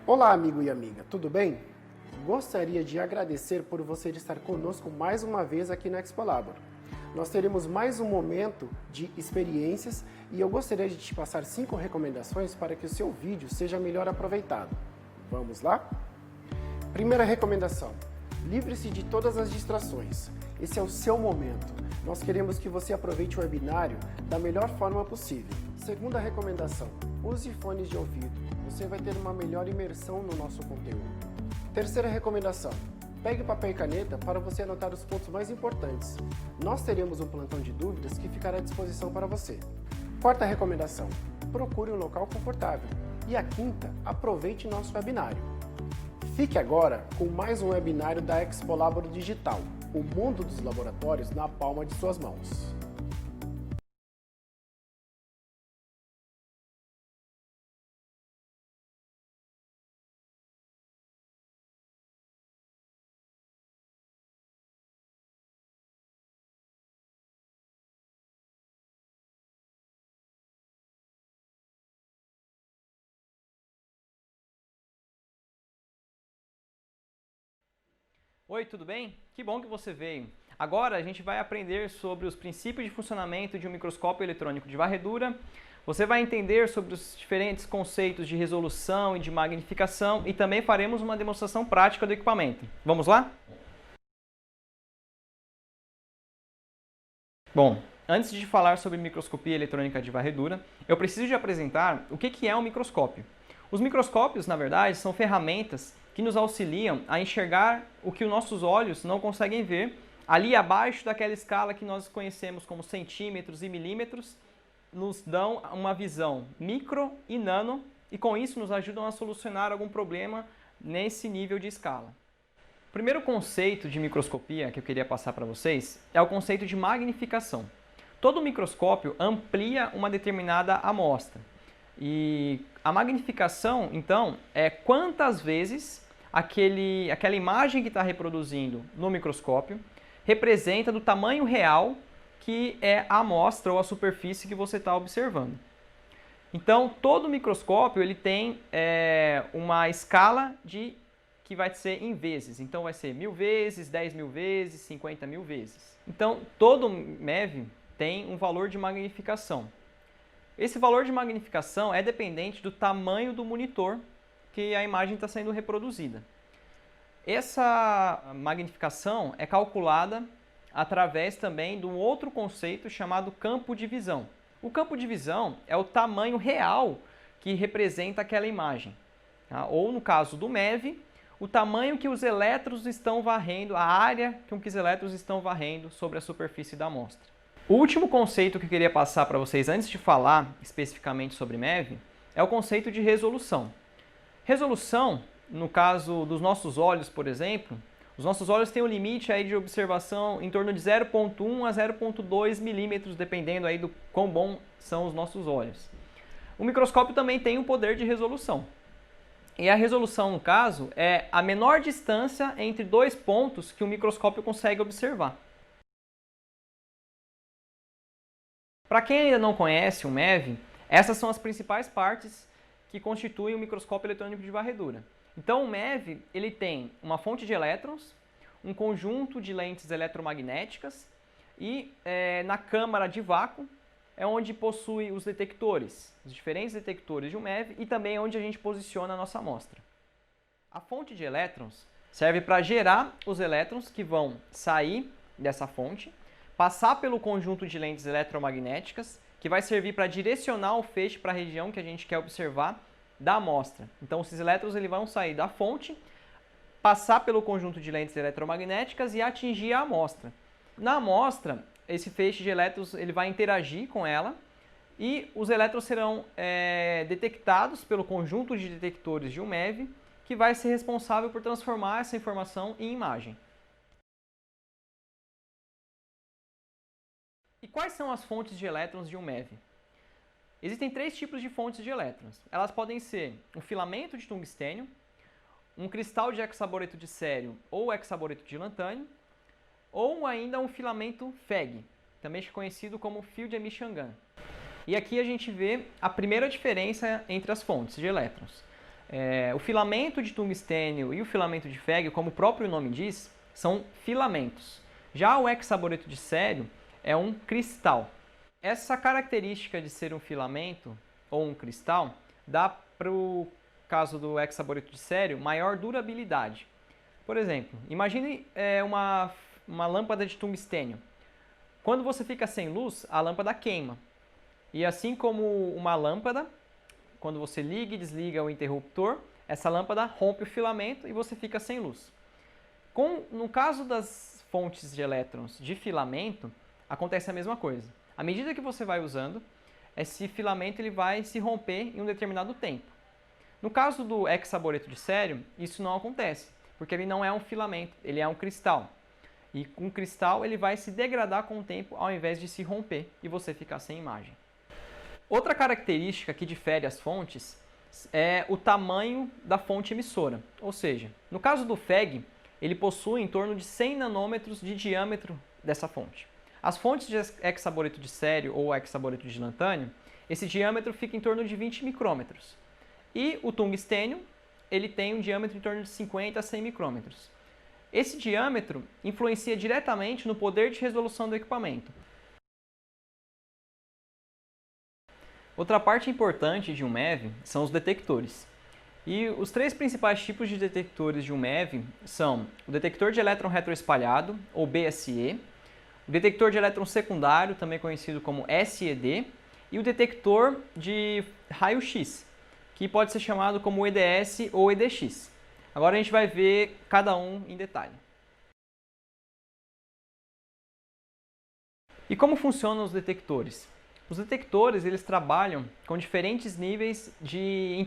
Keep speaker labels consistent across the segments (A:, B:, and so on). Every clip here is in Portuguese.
A: Olá, amigo e amiga, tudo bem? Gostaria de agradecer por você estar conosco mais uma vez aqui na Expolabor. Nós teremos mais um momento de experiências e eu gostaria de te passar 5 recomendações para que o seu vídeo seja melhor aproveitado. Vamos lá? Primeira recomendação: livre-se de todas as distrações. Esse é o seu momento. Nós queremos que você aproveite o webinário da melhor forma possível. Segunda recomendação: use fones de ouvido. Você vai ter uma melhor imersão no nosso conteúdo. Terceira recomendação: pegue papel e caneta para você anotar os pontos mais importantes. Nós teremos um plantão de dúvidas que ficará à disposição para você. Quarta recomendação: procure um local confortável. E a quinta: aproveite nosso webinário. Fique agora com mais um webinário da Expolabor Digital, o mundo dos laboratórios na palma de suas mãos.
B: Oi, tudo bem? Que bom que você veio. Agora a gente vai aprender sobre os princípios de funcionamento de um microscópio eletrônico de varredura. Você vai entender sobre os diferentes conceitos de resolução e de magnificação e também faremos uma demonstração prática do equipamento. Vamos lá? Bom, antes de falar sobre microscopia eletrônica de varredura, eu preciso de apresentar o que é um microscópio. Os microscópios, na verdade, são ferramentas que nos auxiliam a enxergar o que os nossos olhos não conseguem ver, ali abaixo daquela escala que nós conhecemos como centímetros e milímetros, nos dão uma visão micro e nano, e com isso nos ajudam a solucionar algum problema nesse nível de escala. O primeiro conceito de microscopia que eu queria passar para vocês é o conceito de magnificação. Todo microscópio amplia uma determinada amostra. E a magnificação, então, é quantas vezes aquela imagem que está reproduzindo no microscópio representa do tamanho real que é a amostra ou a superfície que você está observando. Então, todo microscópio ele tem uma escala que vai ser em vezes. Então, vai ser 1000 vezes, 10.000 vezes, 50.000 vezes. Então, todo MEV tem um valor de magnificação. Esse valor de magnificação é dependente do tamanho do monitor que a imagem está sendo reproduzida. Essa magnificação é calculada através também de um outro conceito chamado campo de visão. O campo de visão é o tamanho real que representa aquela imagem. Tá? Ou, no caso do MEV, o tamanho que os elétrons estão varrendo, a área com que os elétrons estão varrendo sobre a superfície da amostra. O último conceito que eu queria passar para vocês antes de falar especificamente sobre MEV é o conceito de resolução. Resolução, no caso dos nossos olhos, por exemplo, os nossos olhos têm um limite aí de observação em torno de 0,1 a 0,2 milímetros, dependendo aí do quão bom são os nossos olhos. O microscópio também tem um poder de resolução. E a resolução, no caso, é a menor distância entre dois pontos que o microscópio consegue observar. Para quem ainda não conhece o MEV, essas são as principais partes que constituem o microscópio eletrônico de varredura. Então o MEV ele tem uma fonte de elétrons, um conjunto de lentes eletromagnéticas e na câmara de vácuo é onde possui os detectores, os diferentes detectores de um MEV e também onde a gente posiciona a nossa amostra. A fonte de elétrons serve para gerar os elétrons que vão sair dessa fonte, passar pelo conjunto de lentes eletromagnéticas, que vai servir para direcionar o feixe para a região que a gente quer observar da amostra. Então, esses elétrons eles vão sair da fonte, passar pelo conjunto de lentes eletromagnéticas e atingir a amostra. Na amostra, esse feixe de elétrons ele vai interagir com ela e os elétrons serão detectados pelo conjunto de detectores de um MEV, que vai ser responsável por transformar essa informação em imagem. E quais são as fontes de elétrons de um MEV? Existem 3 tipos de fontes de elétrons. Elas podem ser um filamento de tungstênio, um cristal de hexaboreto de cério ou hexaboreto de lantânio, ou ainda um filamento FEG, também conhecido como Field Emission Gun. E aqui a gente vê a primeira diferença entre as fontes de elétrons. O filamento de tungstênio e o filamento de FeG, como o próprio nome diz, são filamentos. Já o hexaboreto de cério é um cristal. Essa característica de ser um filamento ou um cristal dá para o caso do hexaboreto de cério maior durabilidade. Por exemplo, imagine uma lâmpada de tungstênio. Quando você fica sem luz, a lâmpada queima. E assim como uma lâmpada, quando você liga e desliga o interruptor, essa lâmpada rompe o filamento e você fica sem luz. No caso das fontes de elétrons de filamento, acontece a mesma coisa. À medida que você vai usando, esse filamento ele vai se romper em um determinado tempo. No caso do hexaboreto de cério, isso não acontece, porque ele não é um filamento, ele é um cristal. E um cristal ele vai se degradar com o tempo ao invés de se romper e você ficar sem imagem. Outra característica que difere as fontes é o tamanho da fonte emissora. Ou seja, no caso do FeG, ele possui em torno de 100 nanômetros de diâmetro dessa fonte. As fontes de hexaboreto de cério ou hexaboreto de lantânio, esse diâmetro fica em torno de 20 micrômetros. E o tungstênio, ele tem um diâmetro em torno de 50 a 100 micrômetros. Esse diâmetro influencia diretamente no poder de resolução do equipamento. Outra parte importante de um MEV são os detectores. E os três principais tipos de detectores de um MEV são o detector de elétron retroespalhado, ou BSE, o detector de elétron secundário, também conhecido como SED, e o detector de raio-x, que pode ser chamado como EDS ou EDX. Agora a gente vai ver cada um em detalhe. E como funcionam os detectores? Os detectores eles trabalham com diferentes níveis de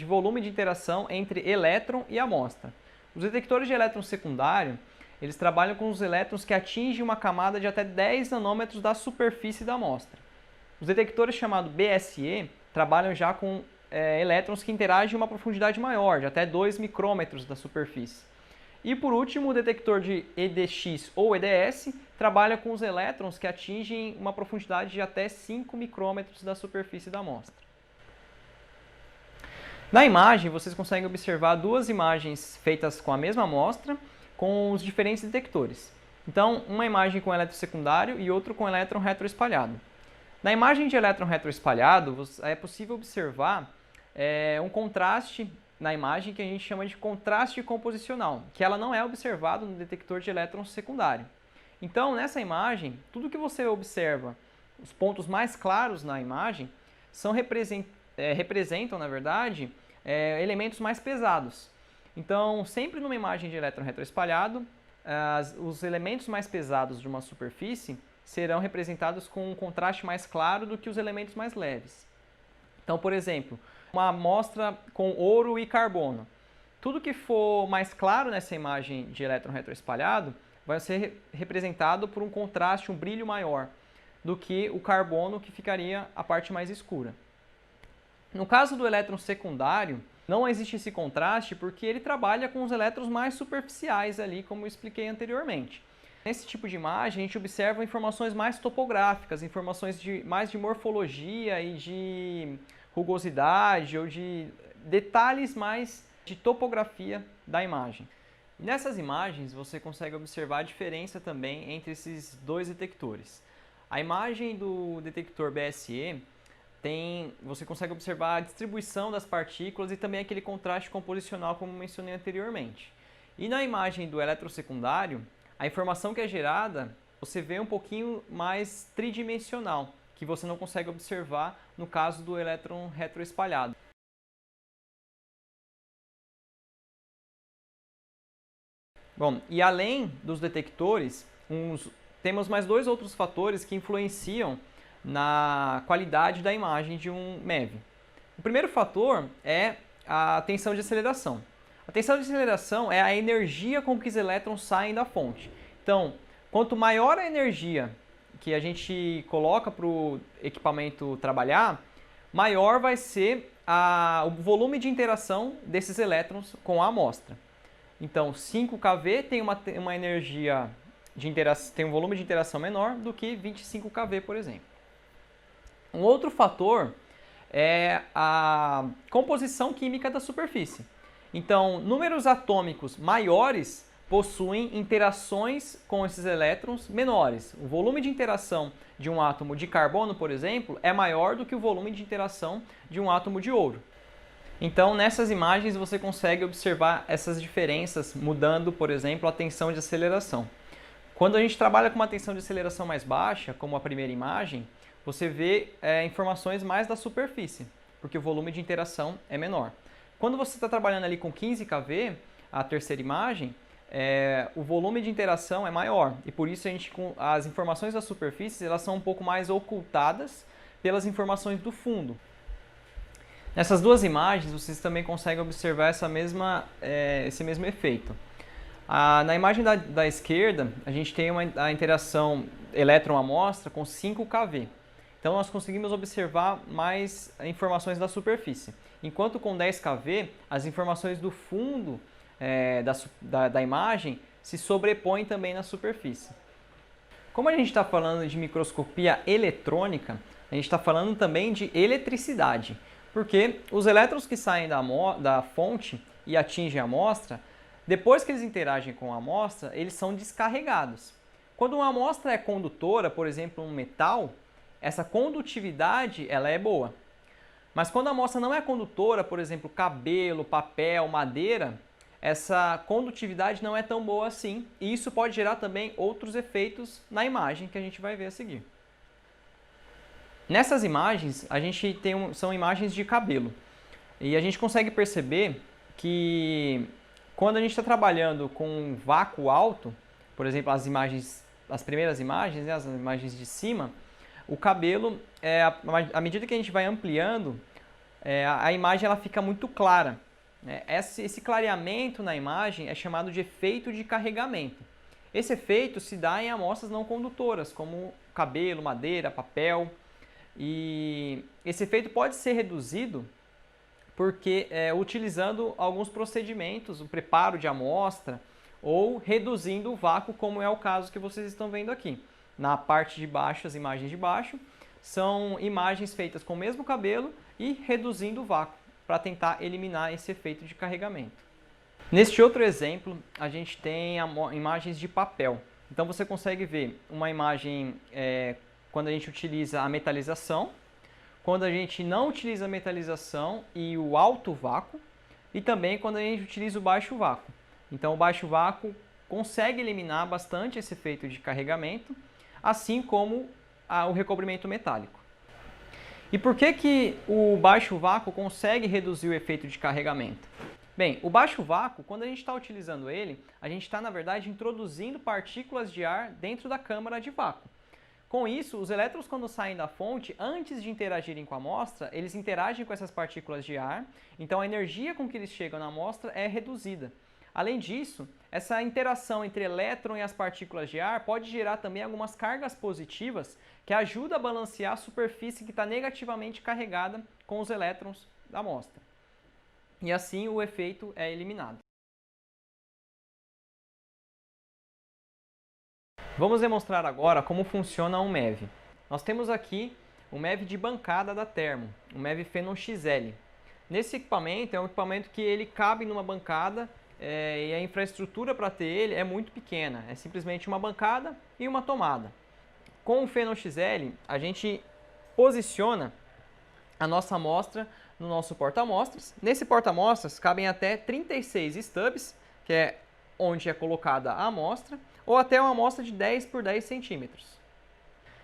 B: volume de interação entre elétron e amostra. Os detectores de elétron secundário eles trabalham com os elétrons que atingem uma camada de até 10 nanômetros da superfície da amostra. Os detectores chamados BSE trabalham já com elétrons que interagem em uma profundidade maior, de até 2 micrômetros da superfície. E por último, o detector de EDX ou EDS trabalha com os elétrons que atingem uma profundidade de até 5 micrômetros da superfície da amostra. Na imagem, vocês conseguem observar duas imagens feitas com a mesma amostra, com os diferentes detectores. Então, uma imagem com elétron secundário e outra com elétron retroespalhado. Na imagem de elétron retroespalhado, é possível observar um contraste na imagem que a gente chama de contraste composicional, que ela não é observado no detector de elétron secundário. Então, nessa imagem, tudo que você observa, os pontos mais claros na imagem, representam, na verdade, elementos mais pesados. Então, sempre numa imagem de elétron retroespalhado, os elementos mais pesados de uma superfície serão representados com um contraste mais claro do que os elementos mais leves. Então, por exemplo, uma amostra com ouro e carbono. Tudo que for mais claro nessa imagem de elétron retroespalhado vai ser representado por um contraste, um brilho maior do que o carbono, que ficaria a parte mais escura. No caso do elétron secundário, não existe esse contraste porque ele trabalha com os elétrons mais superficiais ali, como eu expliquei anteriormente. Nesse tipo de imagem, a gente observa informações mais topográficas, informações mais de morfologia e de rugosidade ou de detalhes mais de topografia da imagem. Nessas imagens, você consegue observar a diferença também entre esses dois detectores. A imagem do detector BSE você consegue observar a distribuição das partículas e também aquele contraste composicional, como mencionei anteriormente. E na imagem do eletrosecundário, a informação que é gerada, você vê um pouquinho mais tridimensional, que você não consegue observar no caso do elétron retroespalhado. Bom, e além dos detectores, temos mais dois outros fatores que influenciam na qualidade da imagem de um MEV. O primeiro fator é a tensão de aceleração. A tensão de aceleração é a energia com que os elétrons saem da fonte. Então, quanto maior a energia que a gente coloca para o equipamento trabalhar, maior vai ser o volume de interação desses elétrons com a amostra. Então, 5 kV tem uma energia de interação, tem um volume de interação menor do que 25 kV, por exemplo. Um outro fator é a composição química da superfície. Então, números atômicos maiores possuem interações com esses elétrons menores. O volume de interação de um átomo de carbono, por exemplo, é maior do que o volume de interação de um átomo de ouro. Então, nessas imagens você consegue observar essas diferenças mudando, por exemplo, a tensão de aceleração. Quando a gente trabalha com uma tensão de aceleração mais baixa, como a primeira imagem, você vê informações mais da superfície, porque o volume de interação é menor. Quando você está trabalhando ali com 15 kV, a terceira imagem, o volume de interação é maior e por isso as informações da superfície elas são um pouco mais ocultadas pelas informações do fundo. Nessas duas imagens vocês também conseguem observar esse mesmo efeito. Na imagem da esquerda a gente tem a interação elétron-amostra com 5 kV. Então nós conseguimos observar mais informações da superfície. Enquanto com 10 kV as informações do fundo da imagem se sobrepõem também na superfície. Como a gente está falando de microscopia eletrônica, a gente está falando também de eletricidade, porque os elétrons que saem da fonte e atingem a amostra, depois que eles interagem com a amostra, eles são descarregados. Quando uma amostra é condutora, por exemplo, um metal, essa condutividade ela é boa. Mas quando a amostra não é condutora, por exemplo, cabelo, papel, madeira, essa condutividade não é tão boa assim, e isso pode gerar também outros efeitos na imagem que a gente vai ver a seguir. Nessas imagens, a gente são imagens de cabelo, e a gente consegue perceber que quando a gente está trabalhando com um vácuo alto, por exemplo, as primeiras imagens, né, as imagens de cima, o cabelo, à medida que a gente vai ampliando, a imagem ela fica muito clara. Esse clareamento na imagem é chamado de efeito de carregamento. Esse efeito se dá em amostras não condutoras, como cabelo, madeira, papel. E esse efeito pode ser reduzido porque utilizando alguns procedimentos, o preparo de amostra ou reduzindo o vácuo, como é o caso que vocês estão vendo aqui. Na parte de baixo, as imagens de baixo, são imagens feitas com o mesmo cabelo e reduzindo o vácuo, para tentar eliminar esse efeito de carregamento. Neste outro exemplo, a gente tem imagens de papel. Então você consegue ver uma imagem quando a gente utiliza a metalização, quando a gente não utiliza a metalização e o alto vácuo, e também quando a gente utiliza o baixo vácuo. Então o baixo vácuo consegue eliminar bastante esse efeito de carregamento, assim como o recobrimento metálico. E por que o baixo vácuo consegue reduzir o efeito de carregamento? Bem, o baixo vácuo, quando a gente está utilizando ele, a gente está, na verdade, introduzindo partículas de ar dentro da câmara de vácuo. Com isso, os elétrons, quando saem da fonte, antes de interagirem com a amostra, eles interagem com essas partículas de ar, então a energia com que eles chegam na amostra é reduzida. Além disso, essa interação entre elétron e as partículas de ar pode gerar também algumas cargas positivas que ajudam a balancear a superfície que está negativamente carregada com os elétrons da amostra. E assim o efeito é eliminado. Vamos demonstrar agora como funciona um MEV. Nós temos aqui o MEV de bancada da Thermo, o MEV Phenon XL. Nesse equipamento, é um equipamento que ele cabe numa bancada e a infraestrutura para ter ele é muito pequena. É simplesmente uma bancada e uma tomada. Com o Phenon XL, a gente posiciona a nossa amostra no nosso porta-amostras. Nesse porta-amostras cabem até 36 stubs, que é onde é colocada a amostra, ou até uma amostra de 10 por 10 centímetros.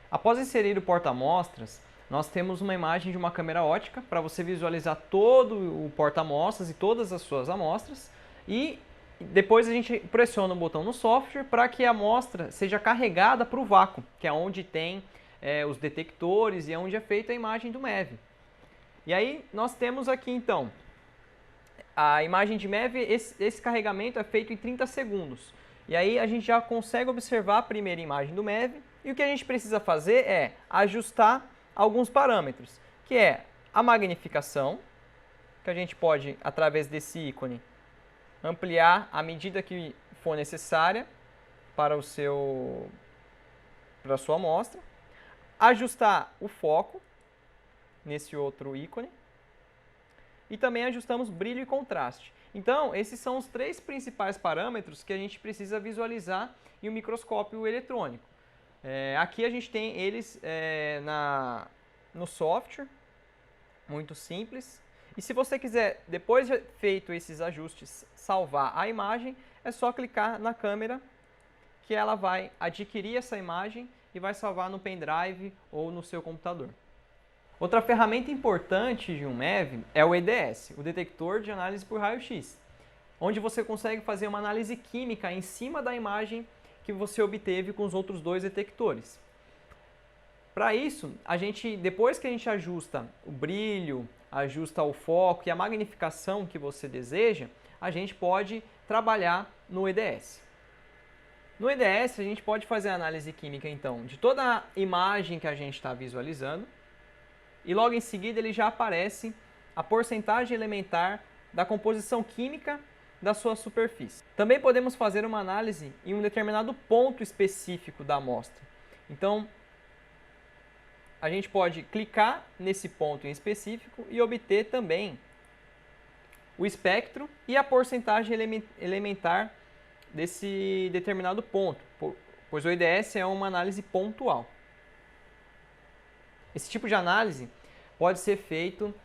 B: Após inserir o porta-amostras, nós temos uma imagem de uma câmera ótica para você visualizar todo o porta-amostras e todas as suas amostras. E depois a gente pressiona um botão no software para que a amostra seja carregada para o vácuo, que é onde tem os detectores e é onde é feita a imagem do MEV. E aí nós temos aqui então a imagem de MEV, esse carregamento é feito em 30 segundos. E aí a gente já consegue observar a primeira imagem do MEV e o que a gente precisa fazer é ajustar alguns parâmetros, que é a magnificação, que a gente pode, através desse ícone, ampliar à medida que for necessária para a sua amostra, ajustar o foco, nesse outro ícone. E também ajustamos brilho e contraste. Então, esses são os 3 principais parâmetros que a gente precisa visualizar em um microscópio eletrônico. Aqui a gente tem eles no software, muito simples. E se você quiser, depois de feito esses ajustes, salvar a imagem, é só clicar na câmera que ela vai adquirir essa imagem e vai salvar no pendrive ou no seu computador. Outra ferramenta importante de um MEV é o EDS, o detector de análise por raio-x, onde você consegue fazer uma análise química em cima da imagem que você obteve com os outros 2 detectores. Para isso, depois que a gente ajusta o brilho, ajusta o foco e a magnificação que você deseja, a gente pode trabalhar no EDS. No EDS, a gente pode fazer a análise química, então, de toda a imagem que a gente está visualizando, e logo em seguida ele já aparece a porcentagem elementar da composição química da sua superfície. Também podemos fazer uma análise em um determinado ponto específico da amostra. Então, a gente pode clicar nesse ponto em específico e obter também o espectro e a porcentagem elementar desse determinado ponto, pois o EDS é uma análise pontual. Esse tipo de análise pode ser feito,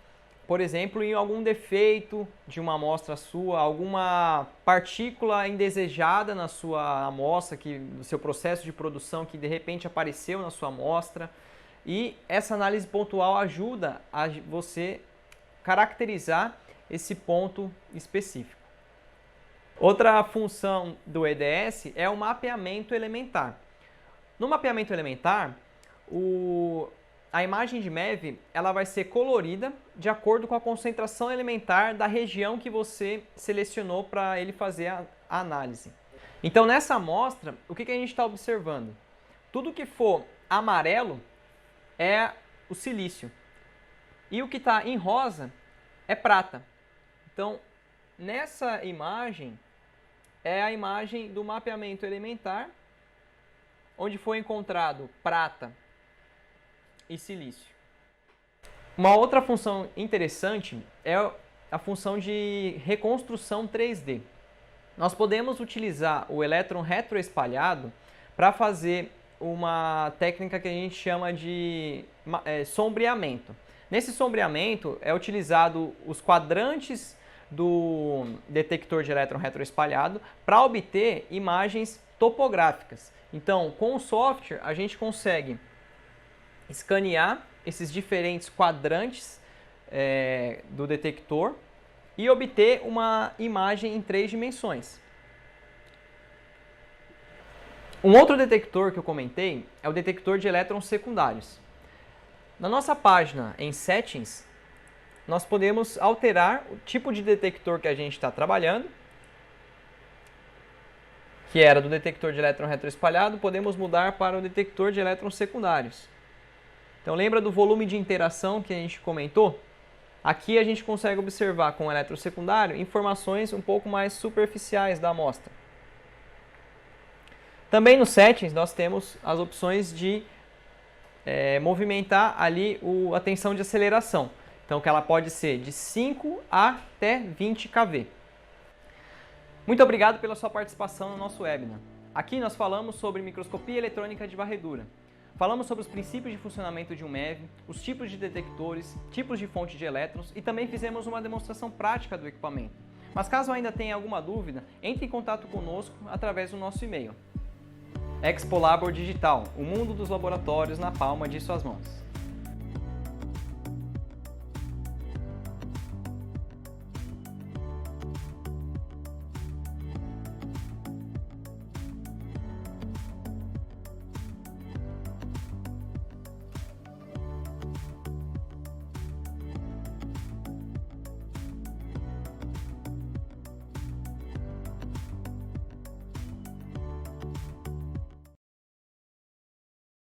B: por exemplo, em algum defeito de uma amostra sua, alguma partícula indesejada na sua amostra, no seu processo de produção que de repente apareceu na sua amostra. E essa análise pontual ajuda a você caracterizar esse ponto específico. Outra função do EDS é o mapeamento elementar. No mapeamento elementar, a imagem de MEV ela vai ser colorida de acordo com a concentração elementar da região que você selecionou para ele fazer a análise. Então, nessa amostra, o que a gente está observando? Tudo que for amarelo é o silício. E o que está em rosa é prata. Então, nessa imagem, é a imagem do mapeamento elementar, onde foi encontrado prata e silício. Uma outra função interessante é a função de reconstrução 3D. Nós podemos utilizar o elétron retroespalhado para fazer uma técnica que a gente chama de sombreamento. Nesse sombreamento é utilizado os quadrantes do detector de elétron retroespalhado para obter imagens topográficas. Então, com o software, a gente consegue escanear esses diferentes quadrantes do detector e obter uma imagem em 3 dimensões. Um outro detector que eu comentei é o detector de elétrons secundários. Na nossa página em Settings, nós podemos alterar o tipo de detector que a gente está trabalhando, que era do detector de elétron retroespalhado, podemos mudar para o detector de elétrons secundários. Então lembra do volume de interação que a gente comentou? Aqui a gente consegue observar com o elétron secundário informações um pouco mais superficiais da amostra. Também no Settings nós temos as opções de movimentar ali a tensão de aceleração. Então que ela pode ser de 5 até 20 kV. Muito obrigado pela sua participação no nosso webinar. Aqui nós falamos sobre microscopia eletrônica de varredura. Falamos sobre os princípios de funcionamento de um MEV, os tipos de detectores, tipos de fonte de elétrons e também fizemos uma demonstração prática do equipamento. Mas caso ainda tenha alguma dúvida, entre em contato conosco através do nosso e-mail. Expo Labor Digital, o mundo dos laboratórios na palma de suas mãos.